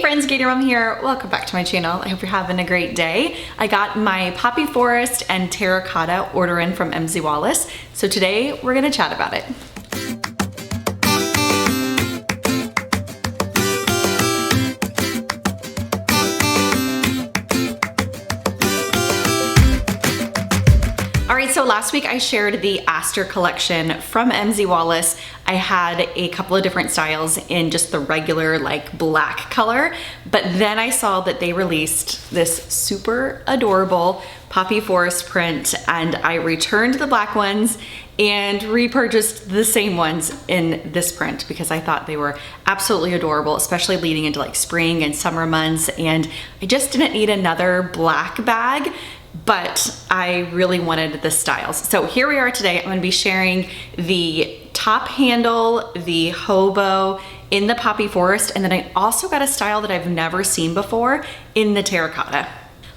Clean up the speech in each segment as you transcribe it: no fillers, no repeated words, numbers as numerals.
friends, GatorMom here. Welcome back to my channel. I hope you're having a great day. I got my Poppy Forest and Terracotta order in from Wallace. So today we're gonna chat about it. Alright, so last week I shared the Aster collection from Wallace. I had a couple of different styles in just the regular like black color, but then I saw that they released this super adorable Poppy Forest print, and I returned the black ones and repurchased the same ones in this print because I thought they were absolutely adorable, especially leading into like spring and summer months, and I just didn't need another black bag. But I really wanted the styles. So here we are today. I'm gonna be sharing the top handle, the hobo in the Poppy Forest, and then I also got a style that I've never seen before in the Terracotta.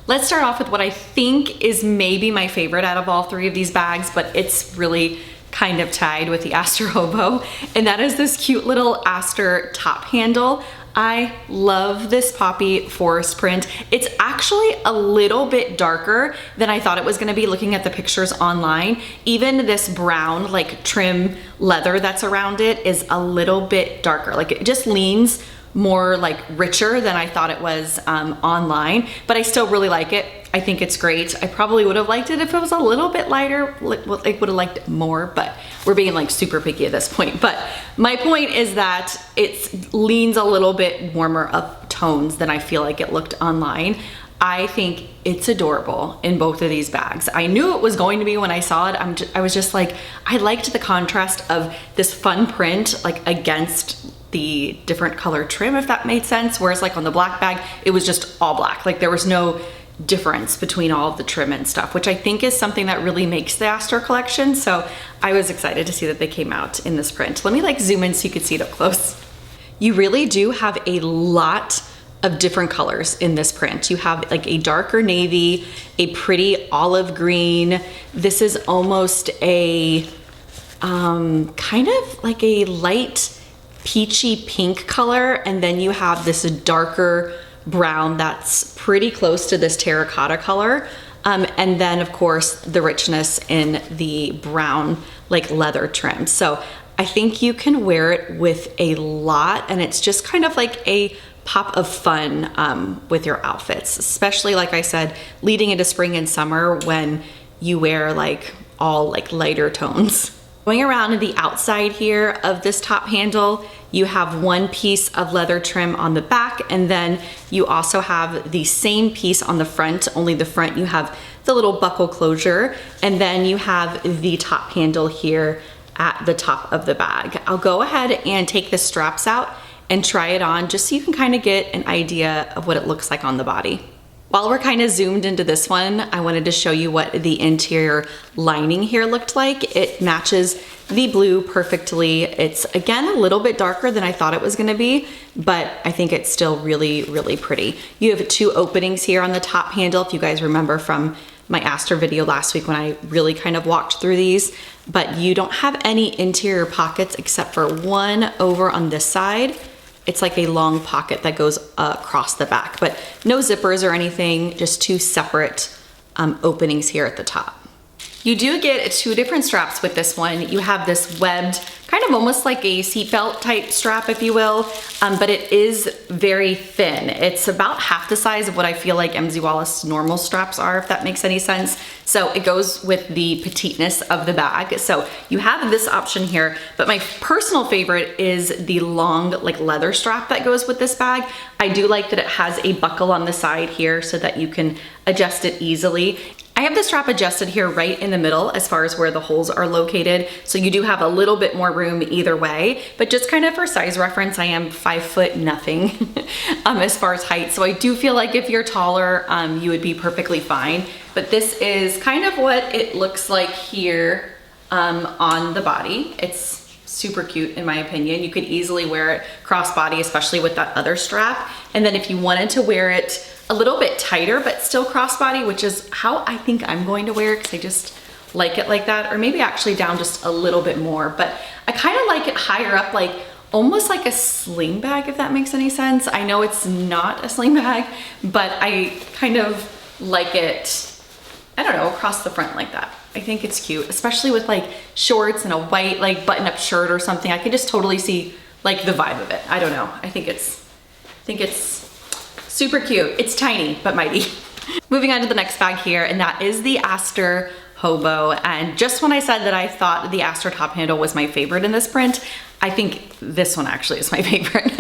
Let's start off with what I think is maybe my favorite out of all three of these bags, but it's really kind of tied with the Aster hobo, and that is this cute little Aster top handle. I love this Poppy Forest print. It's actually a little bit darker than I thought it was gonna be looking at the pictures online. Even this brown like trim leather that's around it is a little bit darker. Like it just leans more like richer than I thought it was online, but I still really like it. I think it's great. I probably would have liked it if it was a little bit lighter. I would have liked it more, but we're being like super picky at this point. But my point is that it leans a little bit warmer up tones than I feel like it looked online. I think it's adorable in both of these bags. I knew it was going to be when I saw it. I was just like, I liked the contrast of this fun print like against the different color trim, if that made sense. Whereas like on the black bag, it was just all black. Like there was no difference between all of the trim and stuff, which I think is something that really makes the Aster collection. So I was excited to see that they came out in this print. Let me like zoom in so you can see it up close. You really do have a lot of different colors in this print. You have like a darker navy, a pretty olive green. This is almost a kind of like a light peachy pink color, and then you have this darker brown that's pretty close to this terracotta color, and then of course the richness in the brown like leather trim. So I think you can wear it with a lot, and it's just kind of like a pop of fun with your outfits, especially like I said, leading into spring and summer when you wear like all like lighter tones. Going around to the outside here of this top handle, you have one piece of leather trim on the back, and then you also have the same piece on the front, only the front you have the little buckle closure, and then you have the top handle here at the top of the bag. I'll go ahead and take the straps out and try it on just so you can kind of get an idea of what it looks like on the body. While we're kind of zoomed into this one, I wanted to show you what the interior lining here looked like. It matches the blue perfectly. It's again a little bit darker than I thought it was gonna be, but I think it's still really, really pretty. You have two openings here on the top handle, if you guys remember from my Aster video last week when I really kind of walked through these, but you don't have any interior pockets except for one over on this side. It's like a long pocket that goes across the back, but no zippers or anything, just two separate openings here at the top. You do get two different straps with this one. You have this webbed, kind of almost like a seatbelt type strap, if you will, but it is very thin. It's about half the size of what I feel like Wallace normal straps are, if that makes any sense. So it goes with the petiteness of the bag. So you have this option here, but my personal favorite is the long like leather strap that goes with this bag. I do like that it has a buckle on the side here so that you can adjust it easily. I have the strap adjusted here right in the middle as far as where the holes are located. So you do have a little bit more room either way, but just kind of for size reference, I am 5 foot nothing as far as height. So I do feel like if you're taller, you would be perfectly fine. But this is kind of what it looks like here on the body. It's super cute in my opinion. You could easily wear it crossbody, especially with that other strap. And then if you wanted to wear it a little bit tighter, but still crossbody, which is how I think I'm going to wear it because I just like it like that, or maybe actually down just a little bit more, but I kind of like it higher up, like almost like a sling bag, if that makes any sense. I know it's not a sling bag, but I kind of like it, I don't know, across the front like that. I think it's cute, especially with like shorts and a white like button-up shirt or something. I can just totally see like the vibe of it. I don't know. I think it's super cute. It's tiny, but mighty. Moving on to the next bag here, and that is the Aster Hobo. And just when I said that I thought the Aster top handle was my favorite in this print, I think this one actually is my favorite.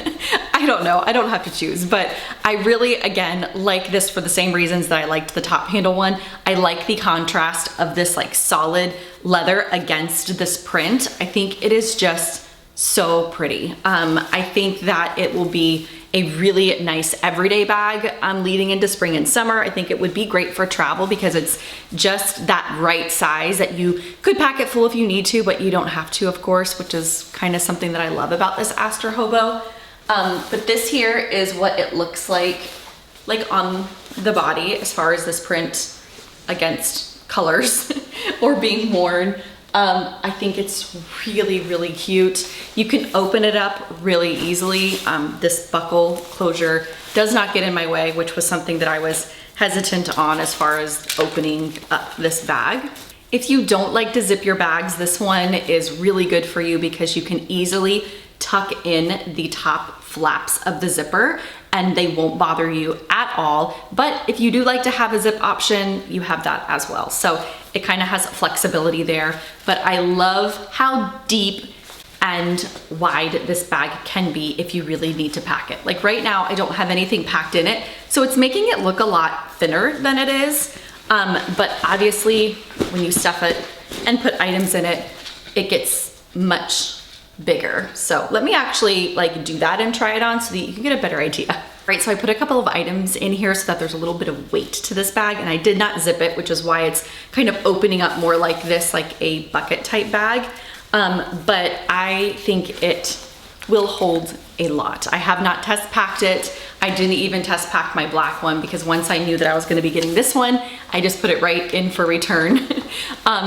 I don't know, I don't have to choose, but I really, again, like this for the same reasons that I liked the top handle one. I like the contrast of this like solid leather against this print. I think it is just so pretty. I think that it will be a really nice everyday bag leading into spring and summer. I think it would be great for travel because it's just that right size that you could pack it full if you need to, but you don't have to, of course, which is kind of something that I love about this Aster Hobo. But this here is what it looks like on the body as far as this print against colors or being worn. I think it's really, really cute. You can open it up really easily. This buckle closure does not get in my way, which was something that I was hesitant on as far as opening up this bag. If you don't like to zip your bags, this one is really good for you because you can easily tuck in the top flaps of the zipper and they won't bother you at all. But if you do like to have a zip option, you have that as well. So it kind of has flexibility there, but I love how deep and wide this bag can be if you really need to pack it. Like right now, I don't have anything packed in it, so it's making it look a lot thinner than it is. But obviously when you stuff it and put items in it, it gets much bigger. So let me actually like do that and try it on so that you can get a better idea. Right, so I put a couple of items in here so that there's a little bit of weight to this bag, and I did not zip it, which is why it's kind of opening up more like this, like a bucket type bag. But I think it will hold a lot. I have not test packed it. I didn't even test pack my black one because once I knew that I was gonna be getting this one, I just put it right in for return.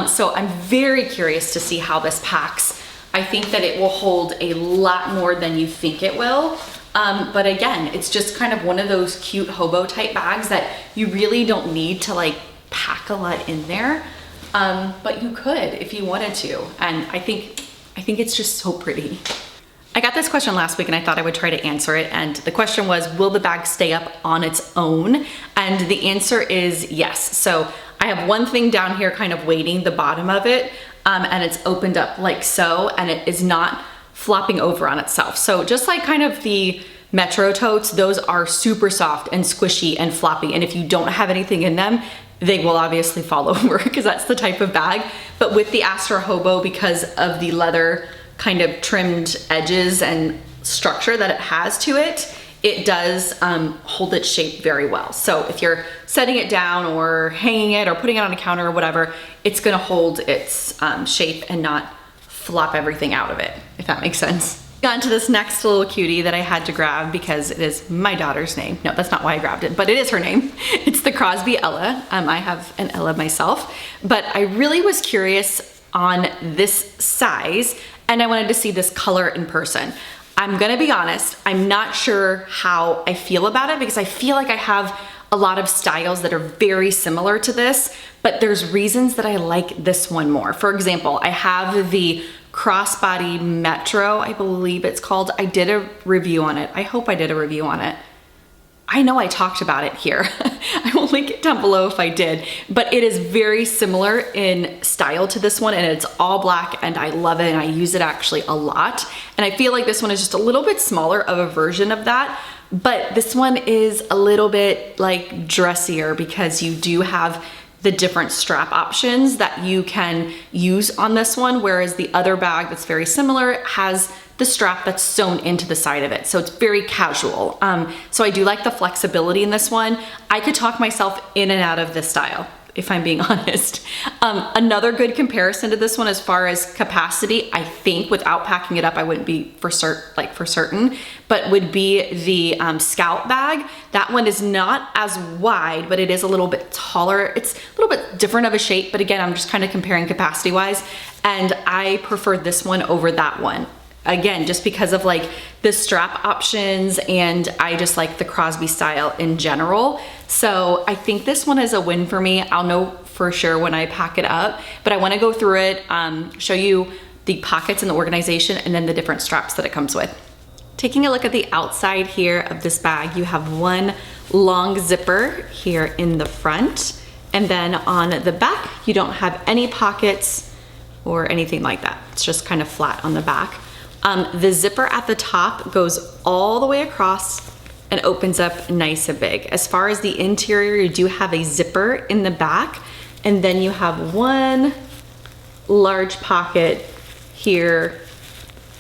So I'm very curious to see how this packs. I think that it will hold a lot more than you think it will. But again, it's just kind of one of those cute hobo type bags that you really don't need to like pack a lot in there. But you could if you wanted to. And I think it's just so pretty. I got this question last week and I thought I would try to answer it. And the question was, will the bag stay up on its own? And the answer is yes. So I have one thing down here kind of weighting the bottom of it. And it's opened up like so, and it is not flopping over on itself. So just like kind of the Metro totes, those are super soft and squishy and floppy. And if you don't have anything in them, they will obviously fall over because that's the type of bag. But with the Aster Hobo, because of the leather kind of trimmed edges and structure that it has to it, it does hold its shape very well. So if you're setting it down or hanging it or putting it on a counter or whatever, it's gonna hold its shape and not flop everything out of it, if that makes sense. Got into this next little cutie that I had to grab because it is my daughter's name. No, that's not why I grabbed it, but it is her name. It's the Crosby Ella. I have an Ella myself, but I really was curious on this size and I wanted to see this color in person. I'm gonna be honest, I'm not sure how I feel about it because I feel like I have a lot of styles that are very similar to this, but there's reasons that I like this one more. For example, I have the Crossbody Metro, I believe it's called. I did a review on it. I hope I did a review on it. I know I talked about it here. I will link it down below if I did, but it is very similar in style to this one and it's all black and I love it and I use it actually a lot. And I feel like this one is just a little bit smaller of a version of that, but this one is a little bit like dressier because you do have the different strap options that you can use on this one, whereas the other bag that's very similar has the strap that's sewn into the side of it. So it's very casual. So I do like the flexibility in this one. I could talk myself in and out of this style, if I'm being honest. Another good comparison to this one as far as capacity, I think without packing it up, I wouldn't be for certain, but would be the Scout bag. That one is not as wide, but it is a little bit taller. It's a little bit different of a shape, but again, I'm just kind of comparing capacity wise. And I prefer this one over that one. again, just because of like the strap options, and I just like the Crosby style in general. So I think this one is a win for me. I'll know for sure when I pack it up, but I wanna go through it, show you the pockets and the organization, and then the different straps that it comes with. Taking a look at the outside here of this bag, you have one long zipper here in the front, and then on the back, you don't have any pockets or anything like that. It's just kind of flat on the back. The zipper at the top goes all the way across and opens up nice and big. As far as the interior, you do have a zipper in the back, and then you have one large pocket here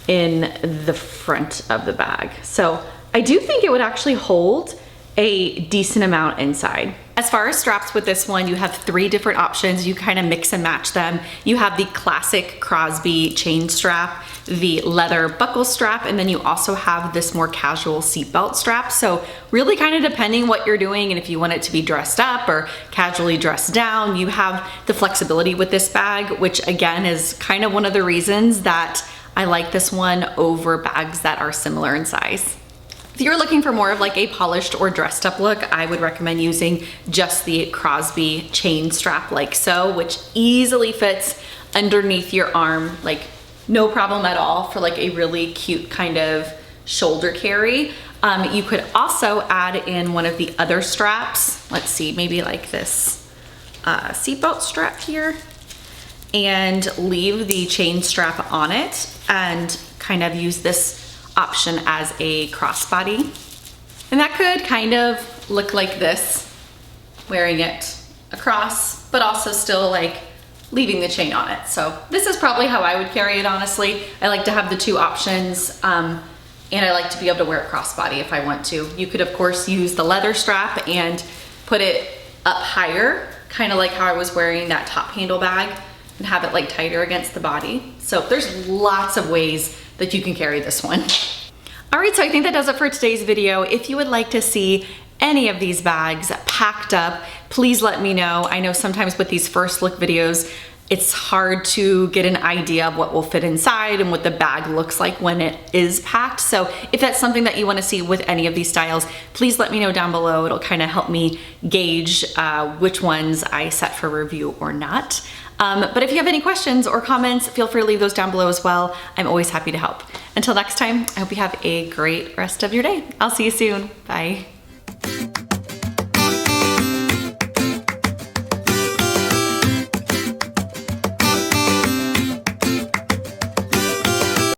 in the front of the bag. So I do think it would actually hold a decent amount inside. As far as straps with this one, you have 3 different options. You kind of mix and match them. You have the classic Crosby chain strap, the leather buckle strap, and then you also have this more casual seatbelt strap. So really kind of depending what you're doing, and if you want it to be dressed up or casually dressed down, you have the flexibility with this bag, which again is kind of one of the reasons that I like this one over bags that are similar in size. If you're looking for more of like a polished or dressed up look, I would recommend using just the Crosby chain strap like so, which easily fits underneath your arm, like no problem at all, for like a really cute kind of shoulder carry. You could also add in one of the other straps. Let's see, maybe like this seatbelt strap here, and leave the chain strap on it and kind of use this option as a crossbody. And that could kind of look like this, wearing it across, but also still like leaving the chain on it. So this is probably how I would carry it, honestly. I like to have the 2 options, and I like to be able to wear it crossbody if I want to. You could of course use the leather strap and put it up higher, kind of like how I was wearing that top handle bag, and have it like tighter against the body. So there's lots of ways that you can carry this one. All right, so I think that does it for today's video. If you would like to see any of these bags packed up, please let me know. I know sometimes with these first look videos, it's hard to get an idea of what will fit inside and what the bag looks like when it is packed. So if that's something that you want to see with any of these styles, please let me know down below. It'll kind of help me gauge which ones I set for review or not. But if you have any questions or comments, feel free to leave those down below as well. I'm always happy to help. Until next time, I hope you have a great rest of your day. I'll see you soon. Bye.